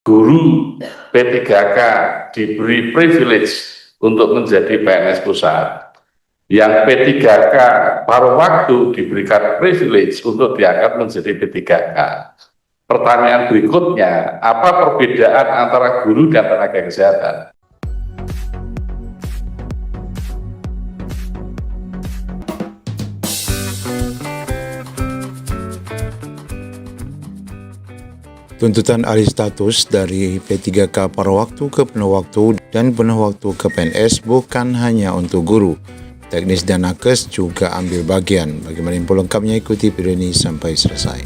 guru P3K diberi privilege untuk menjadi PNS pusat, yang P3K paruh waktu diberikan privilege untuk diangkat menjadi P3K. Pertanyaan berikutnya, apa perbedaan antara guru dan tenaga kesehatan? Tuntutan alih status dari P3K paruh waktu ke penuh waktu dan penuh waktu ke PNS bukan hanya untuk guru. Teknis dan nakes juga ambil bagian. Bagaimana info lengkapnya, ikuti video ini sampai selesai.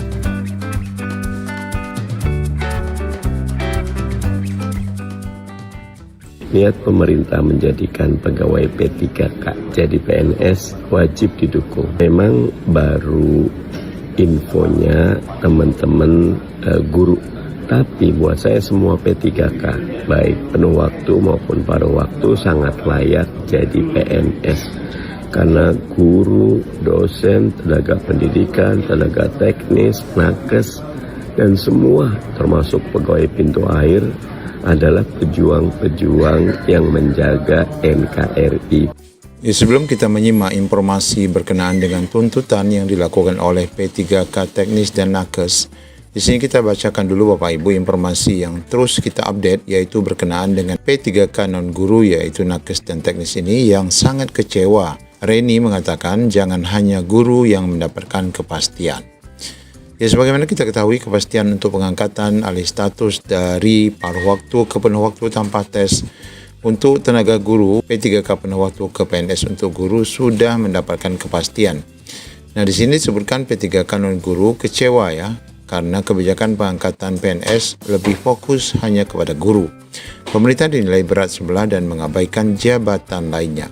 Niat pemerintah menjadikan pegawai P3K jadi PNS wajib didukung. Memang baru infonya teman-teman guru, tapi buat saya semua P3K baik penuh waktu maupun paruh waktu sangat layak jadi PNS, karena guru, dosen, tenaga pendidikan, tenaga teknis, nakes, dan semua termasuk pegawai pintu air adalah pejuang-pejuang yang menjaga NKRI. Sebelum kita menyimak informasi berkenaan dengan tuntutan yang dilakukan oleh P3K teknis dan nakes, di sini kita bacakan dulu Bapak Ibu informasi yang terus kita update, yaitu berkenaan dengan P3K non-guru yaitu nakes dan teknis ini yang sangat kecewa. Reni mengatakan jangan hanya guru yang mendapatkan kepastian. Ya, sebagaimana kita ketahui, kepastian untuk pengangkatan alih status dari paruh waktu ke penuh waktu tanpa tes untuk tenaga guru, P3K penuh waktu ke PNS untuk guru sudah mendapatkan kepastian. Nah, di sini disebutkan P3K non-guru kecewa ya, karena kebijakan pengangkatan PNS lebih fokus hanya kepada guru. Pemerintah dinilai berat sebelah dan mengabaikan jabatan lainnya.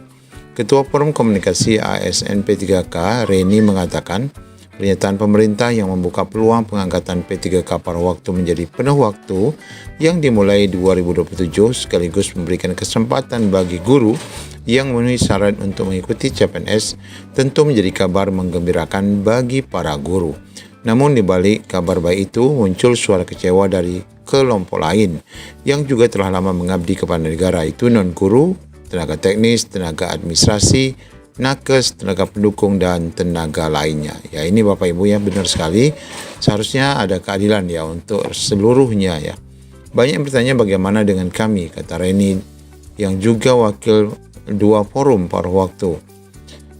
Ketua Forum Komunikasi ASN P3K, Reni, mengatakan pernyataan pemerintah yang membuka peluang pengangkatan P3K paruh waktu menjadi penuh waktu yang dimulai 2027 sekaligus memberikan kesempatan bagi guru yang memenuhi syarat untuk mengikuti CPNS tentu menjadi kabar menggembirakan bagi para guru. Namun di balik kabar baik itu muncul suara kecewa dari kelompok lain yang juga telah lama mengabdi kepada negara, itu non-guru, tenaga teknis, tenaga administrasi, nakes, tenaga pendukung, dan tenaga lainnya. Ya, ini Bapak Ibu ya, benar sekali. Seharusnya ada keadilan ya untuk seluruhnya ya. Banyak yang bertanya bagaimana dengan kami, kata Reni yang juga wakil dua forum paruh waktu.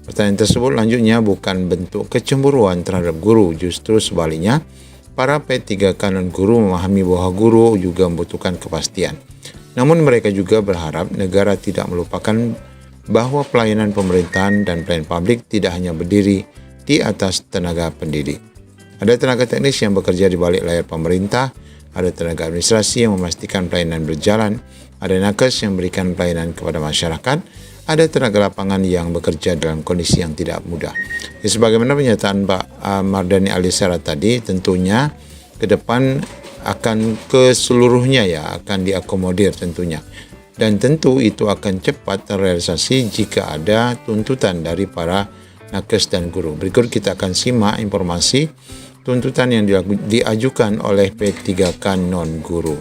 Pertanyaan tersebut lanjutnya bukan bentuk kecemburuan terhadap guru, justru sebaliknya para P3K non-guru memahami bahwa guru juga membutuhkan kepastian. Namun mereka juga berharap negara tidak melupakan bahwa pelayanan pemerintahan dan pelayanan publik tidak hanya berdiri di atas tenaga pendidik. Ada tenaga teknis yang bekerja di balik layar pemerintah, ada tenaga administrasi yang memastikan pelayanan berjalan, ada nakes yang memberikan pelayanan kepada masyarakat, ada tenaga lapangan yang bekerja dalam kondisi yang tidak mudah. Ya, sebagaimana pernyataan Pak Mardhani Alisera tadi, tentunya ke depan akan keseluruhnya ya akan diakomodir tentunya. Dan tentu itu akan cepat terrealisasi jika ada tuntutan dari para nakes dan guru. Berikut kita akan simak informasi tuntutan yang diajukan oleh P3K non-guru.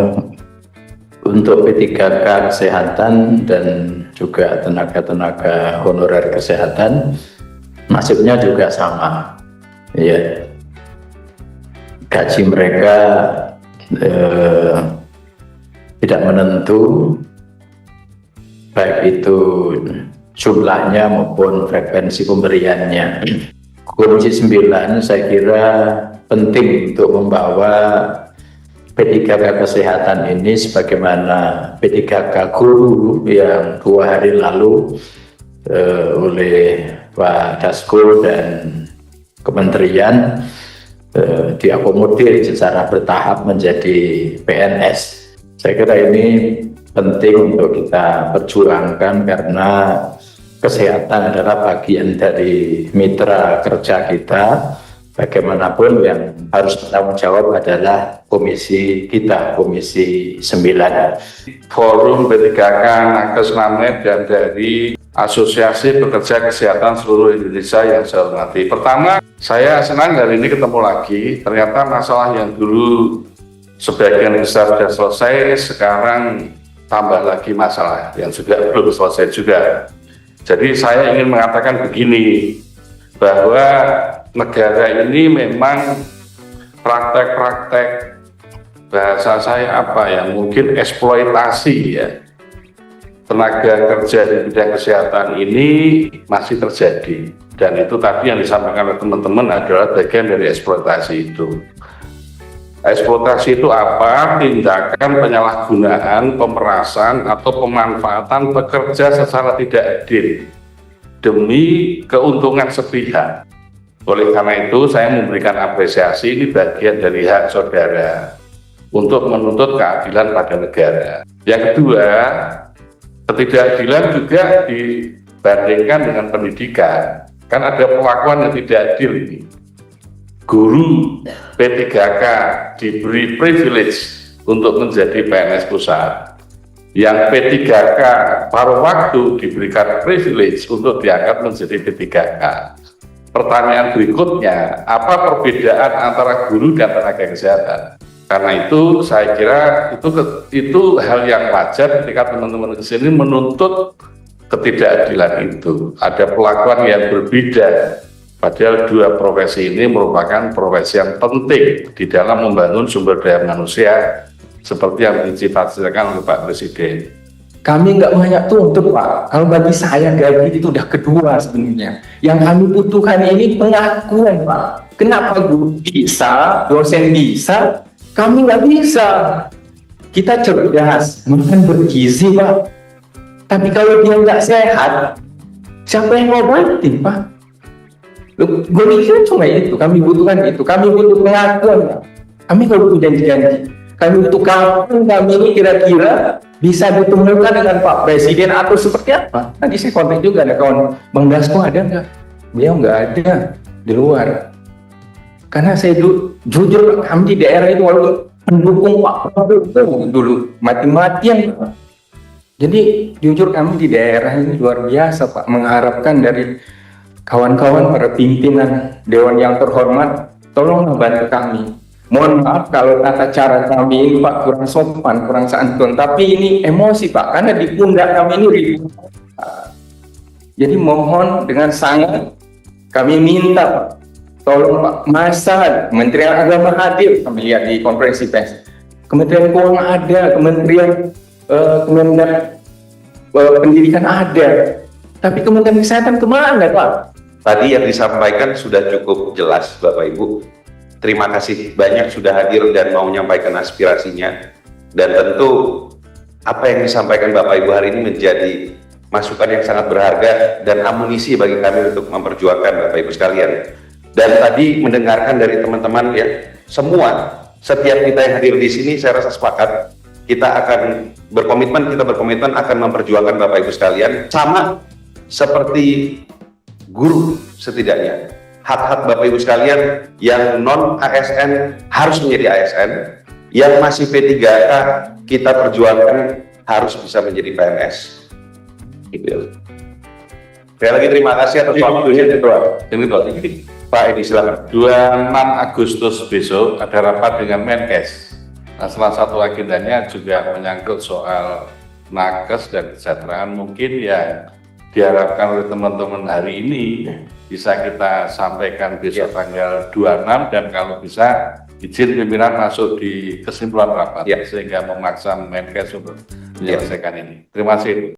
Untuk P3K kesehatan dan juga tenaga-tenaga honorer kesehatan nasibnya juga sama. Ya. Gaji mereka tidak menentu, baik itu jumlahnya maupun frekuensi pemberiannya. Kunci 9 saya kira penting untuk membawa P3K kesehatan ini sebagaimana P3K guru yang 2 hari lalu oleh Pak Dasko dan Kementerian diakomodir secara bertahap menjadi PNS. Saya kira ini penting untuk kita perjuangkan karena kesehatan adalah bagian dari mitra kerja kita. Bagaimanapun yang harus bertanggung jawab adalah komisi kita, Komisi 9. Forum P3K Nakes Namet dan dari Asosiasi Pekerja Kesehatan Seluruh Indonesia yang saya hormati. Pertama, saya senang hari ini ketemu lagi. Ternyata masalah yang dulu sebagian besar sudah selesai, sekarang tambah lagi masalah yang juga belum selesai juga. Jadi saya ingin mengatakan begini, bahwa negara ini memang praktek-praktek, bahasa saya apa ya, mungkin eksploitasi ya, tenaga kerja di bidang kesehatan ini masih terjadi. Dan itu tadi yang disampaikan oleh teman-teman adalah bagian dari eksploitasi itu. Eksploitasi itu apa? Tindakan penyalahgunaan, pemerasan, atau pemanfaatan pekerja secara tidak adil demi keuntungan sepihak. Oleh karena itu, saya memberikan apresiasi, ini bagian dari hak saudara untuk menuntut keadilan pada negara. Yang kedua, ketidakadilan juga dibandingkan dengan pendidikan. Kan ada perlakuan yang tidak adil ini. Guru P3K diberi privilege untuk menjadi PNS pusat. Yang P3K paruh waktu diberikan privilege untuk diangkat menjadi P3K. Pertanyaan berikutnya, apa perbedaan antara guru dan tenaga kesehatan? Karena itu saya kira itu hal yang wajar ketika teman-teman di sini menuntut ketidakadilan itu. Ada perlakuan yang berbeda. Padahal dua profesi ini merupakan profesi yang penting di dalam membangun sumber daya manusia seperti yang dicita-citakan oleh Pak Presiden. Kami nggak banyak tuntut, Pak. Kalau bagi saya gaji itu udah kedua sebenarnya. Yang kami butuhkan ini pengakuan, Pak. Kenapa guru bisa, dosen bisa, kami nggak bisa? Kita cerdas, makan bergizi, Pak. Tapi kalau dia nggak sehat, siapa yang ngobatin, Pak? Gue mikir cuma itu, kami butuhkan itu, kami butuh pengakuan, Pak. Kami nggak butuh janji-janji. Kami butuh kapan kami ini kira-kira bisa ditemukan dengan Pak Presiden atau seperti apa? Tadi saya kontak juga ada kawan, Bang Dasko ada nggak? Beliau nggak ada di luar. Karena saya jujur kami di daerah itu walaupun pendukung Pak Prabowo dulu mati-matian. Jadi jujur kami di daerah ini luar biasa, Pak, mengharapkan dari kawan-kawan para pimpinan Dewan yang terhormat, tolonglah bantu kami. Mohon maaf kalau tata cara kami ini, Pak, kurang sopan, kurang santun, tapi ini emosi, Pak, karena di pundak kami ini ribu. Jadi mohon dengan sangat kami minta, Pak, tolong Pak Masa, Kementerian Agama hadir, kami lihat di konferensi pers. Kementerian Keuangan ada, Kementerian Pendidikan ada, tapi Kementerian Kesehatan kemana, Pak? Tadi yang disampaikan sudah cukup jelas, Bapak Ibu. Terima kasih banyak sudah hadir dan mau menyampaikan aspirasinya. Dan tentu apa yang disampaikan Bapak Ibu hari ini menjadi masukan yang sangat berharga dan amunisi bagi kami untuk memperjuangkan Bapak Ibu sekalian. Dan tadi mendengarkan dari teman-teman ya, setiap kita yang hadir di sini saya rasa sepakat. Kita akan berkomitmen akan memperjuangkan Bapak Ibu sekalian. Sama seperti guru setidaknya. Hak-hak Bapak Ibu sekalian yang non ASN harus menjadi ASN, yang masih P3K kita perjuangkan harus bisa menjadi PNS. Gitu. Sekali lagi terima kasih atas waktunya, Pak Edi, silakan. 26 Agustus besok ada rapat dengan Menkes. Nah, salah satu agendanya juga menyangkut soal nakes dan kesejahteraan. Mungkin ya diharapkan oleh teman-teman hari ini bisa kita sampaikan besok tanggal 26, dan kalau bisa izin pimpinan masuk di kesimpulan rapat sehingga memaksa Menkes untuk menyelesaikan ini. Terima kasih.